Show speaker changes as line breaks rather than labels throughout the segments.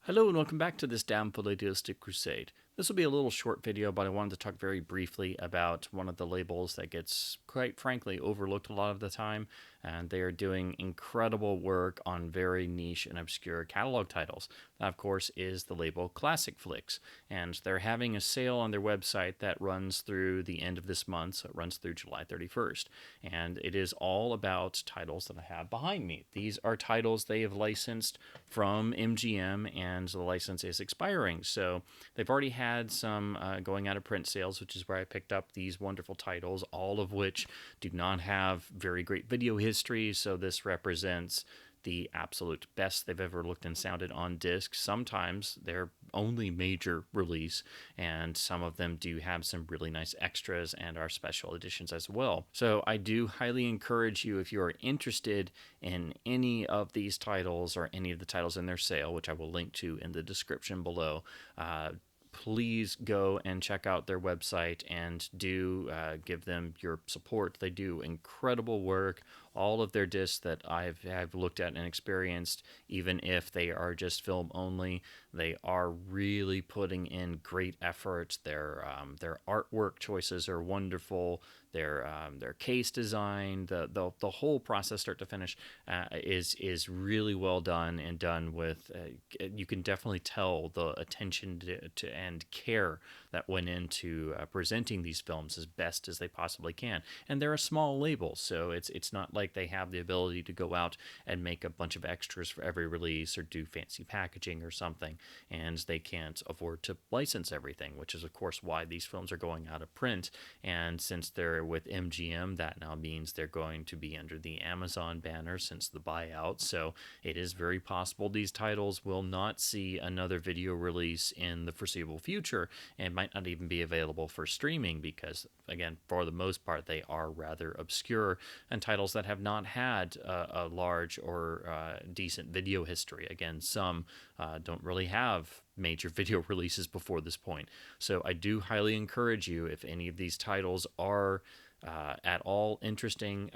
Hello and welcome back to this damn Idealistic Crusade. This will be a little short video, but I wanted to talk very briefly about one of the labels that gets, quite frankly, overlooked a lot of the time, and they are doing incredible work on very niche and obscure catalog titles. That, of course, is the label Classicflix, and they're having a sale on their website that runs through the end of this month, so it runs through July 31st, and it is all about titles that I have behind me. These are titles they have licensed from MGM, and the license is expiring, so they've already had some going out of print sales, which is where I picked up these wonderful titles, all of which do not have very great video history, so this represents the absolute best they've ever looked and sounded on disc. Sometimes they're only major release, and some of them do have some really nice extras and are special editions as well. So I do highly encourage you, if you are interested in any of these titles or any of the titles in their sale, which I will link to in the description below, please go and check out their website and do give them your support. They do incredible work. All of their discs that I've looked at and experienced, even if they are just film only, they are really putting in great effort. Their artwork choices are wonderful. Their case design, the whole process, start to finish, is really well done and done with. You can definitely tell the attention to and care that went into presenting these films as best as they possibly can. And they're a small label, so it's not like they have the ability to go out and make a bunch of extras for every release or do fancy packaging or something, and they can't afford to license everything, which is of course why these films are going out of print. And since they're with MGM, that now means they're going to be under the Amazon banner since the buyout, so it is very possible these titles will not see another video release in the foreseeable future and might not even be available for streaming because, again, for the most part, they are rather obscure and titles that have not had a large or decent video history. Again, some don't really have major video releases before this point. So I do highly encourage you, if any of these titles are at all interesting,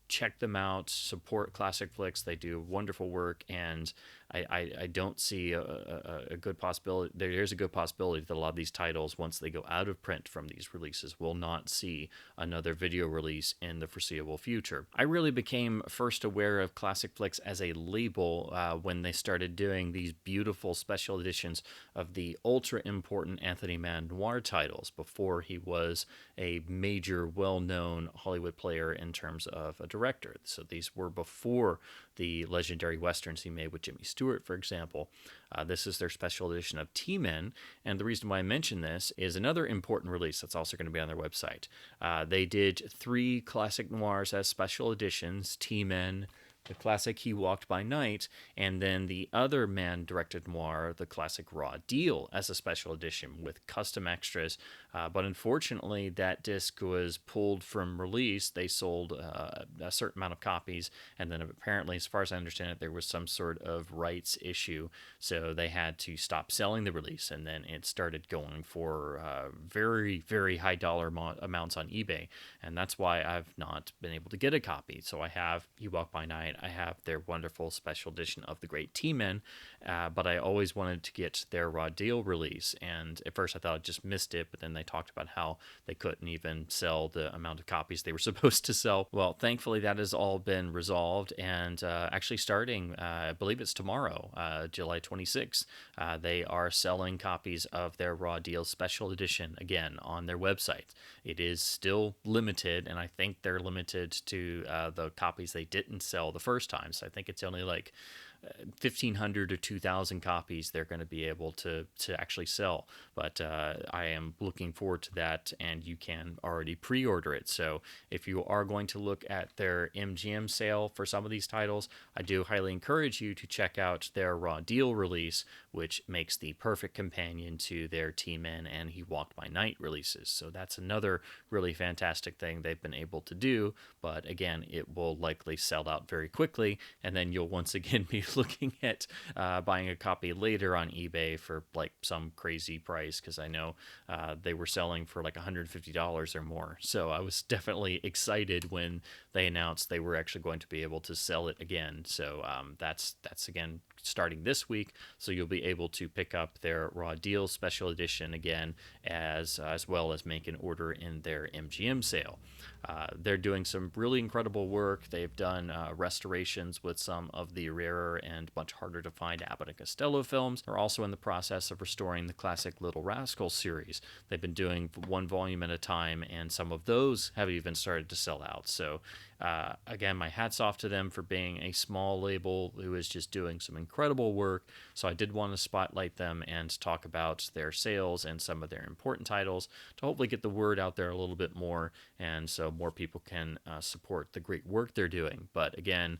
check them out, support Classicflix. They do wonderful work, and I don't see a good possibility. There's a good possibility that a lot of these titles, once they go out of print from these releases, will not see another video release in the foreseeable future. I really became first aware of Classicflix as a label when they started doing these beautiful special editions of the ultra important Anthony Mann noir titles before he was a major, well-known Hollywood player in terms of a director. So these were before the legendary westerns he made with Jimmy Stewart, for example. This is their special edition of T-Men, and the reason why I mention this is another important release that's also going to be on their website. They did 3 classic noirs as special editions: T-Men, the classic He Walked by Night, and then the other Mann-directed noir, the classic Raw Deal, as a special edition with custom extras. But unfortunately, that disc was pulled from release. They sold a certain amount of copies, and then apparently, as far as I understand it, there was some sort of rights issue, so they had to stop selling the release, and then it started going for very, very high dollar amounts on eBay, and that's why I've not been able to get a copy. So I have He Walked by Night, I have their wonderful special edition of the Great T-Men, but I always wanted to get their Raw Deal release, and at first I thought I just missed it, but then they talked about how they couldn't even sell the amount of copies they were supposed to sell. Well, thankfully that has all been resolved, and actually starting, I believe it's tomorrow, July 26th, they are selling copies of their Raw Deal special edition again on their website. It is still limited, and I think they're limited to the copies they didn't sell the first time, so I think it's only like 1,500 or 2,000 copies they're going to be able to actually sell. But I am looking forward to that, and you can already pre-order it. So if you are going to look at their MGM sale for some of these titles, I do highly encourage you to check out their Raw Deal release, which makes the perfect companion to their T-Men and He Walked by Night releases. So that's another really fantastic thing they've been able to do. But again, it will likely sell out very quickly, and then you'll once again be looking at buying a copy later on eBay for like some crazy price, because I know they were selling for like $150 or more. So I was definitely excited when they announced they were actually going to be able to sell it again. So that's again starting this week. So you'll be able to pick up their Raw Deal Special Edition again, as well as make an order in their MGM sale. They're doing some really incredible work. They've done restorations with some of the rarer and much harder to find Abbott and Costello films. They're also in the process of restoring the classic Little Rascals series. They've been doing one volume at a time, and some of those have even started to sell out. So again, my hat's off to them for being a small label who is just doing some incredible work. So I did want to spotlight them and talk about their sales and some of their important titles to hopefully get the word out there a little bit more, and so more people can support the great work they're doing. But again,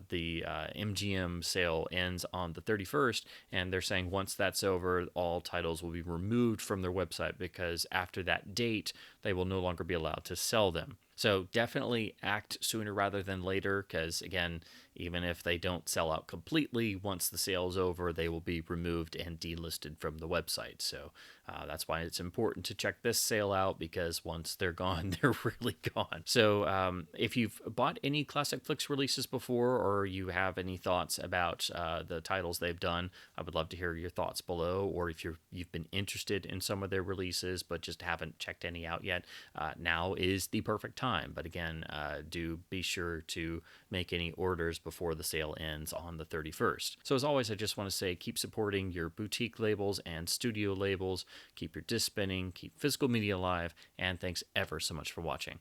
the MGM sale ends on the 31st, and they're saying once that's over, all titles will be removed from their website, because after that date, they will no longer be allowed to sell them. So definitely act sooner rather than later, because again, even if they don't sell out completely, once the sale is over, they will be removed and delisted from the website. So that's why it's important to check this sale out, because once they're gone, they're really gone. So if you've bought any Classicflix releases before, or you have any thoughts about the titles they've done, I would love to hear your thoughts below. Or if you've been interested in some of their releases but just haven't checked any out yet, now is the perfect time. But again, do be sure to make any orders before the sale ends on the 31st. So as always, I just want to say, keep supporting your boutique labels and studio labels, keep your disc spinning, keep physical media alive, and thanks ever so much for watching.